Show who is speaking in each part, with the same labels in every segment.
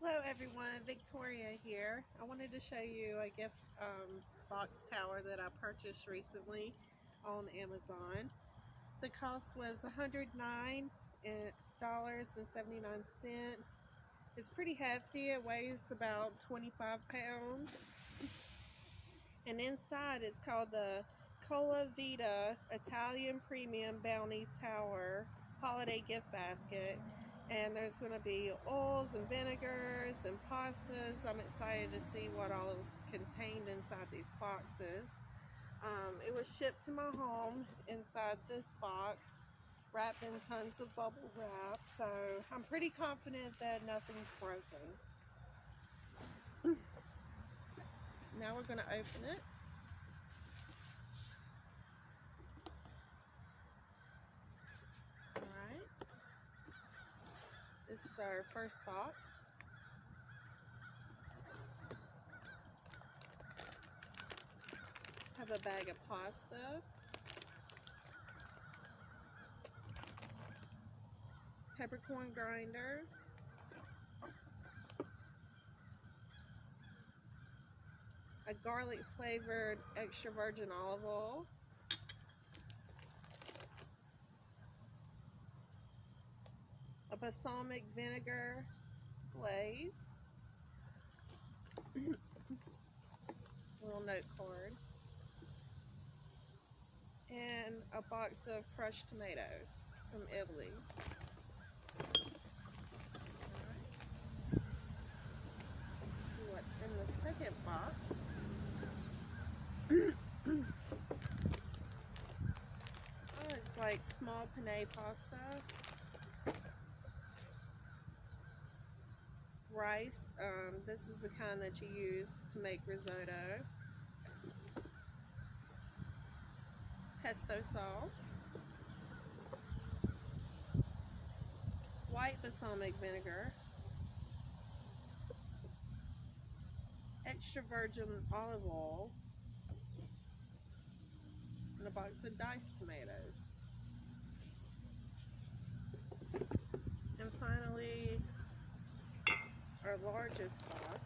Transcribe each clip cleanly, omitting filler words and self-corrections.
Speaker 1: Hello everyone, Victoria here. I wanted to show you a gift box tower that I purchased recently on Amazon. The cost was $109.79. It's pretty hefty. It weighs about 25 pounds. And inside it's called the Colavita Italian Premium Bounty Tower Holiday Gift Basket. And there's going to be oils and vinegars and pastas. I'm excited to see what all is contained inside these boxes. It was shipped to my home inside this box, wrapped in tons of bubble wrap, so I'm pretty confident that nothing's broken. Now we're going to open it. Alright. This is our first box. Have a bag of pasta, peppercorn grinder, a garlic flavored extra virgin olive oil, a balsamic vinegar glaze, little note card, and a box of crushed tomatoes from Italy. Alright. Let's see what's in the second box. Oh, it's like small penne pasta, rice. This is the kind that you use to make risotto. Pesto sauce, white balsamic vinegar, extra virgin olive oil, and a box of diced tomatoes. And finally, our largest box.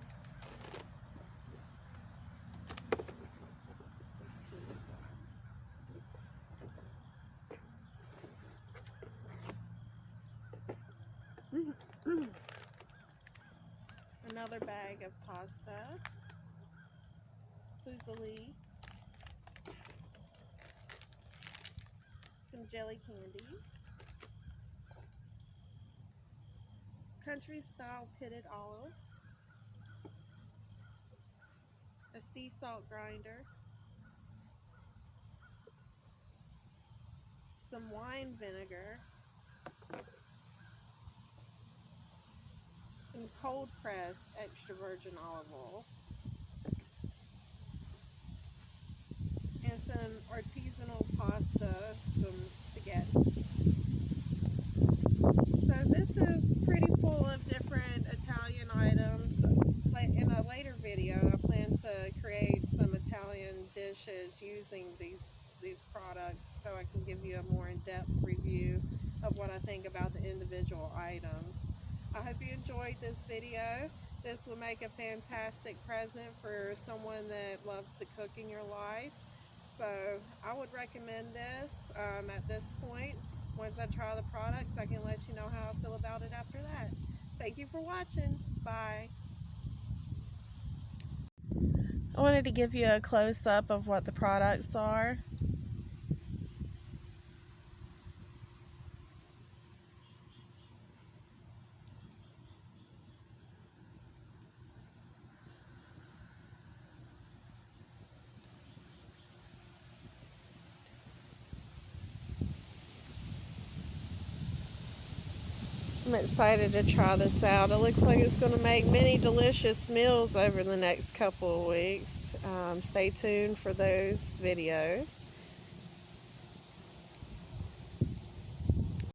Speaker 1: Another bag of pasta, fusilli, some jelly candies, country style pitted olives, a sea salt grinder, some wine vinegar, some cold pressed extra virgin olive oil, and some artisanal pasta, some spaghetti. So this is pretty full of different Italian items. In a later video, I plan to create some Italian dishes using these products, so I can give you a more in-depth review of what I think about the individual items. I hope you enjoyed this video. This will make a fantastic present for someone that loves to cook in your life. So I would recommend this at this point. Once I try the products, I can let you know how I feel about it after that. Thank you for watching. Bye. I wanted to give you a close-up of what the products are. I'm excited to try this out. It looks like it's going to make many delicious meals over the next couple of weeks. Stay tuned for those videos.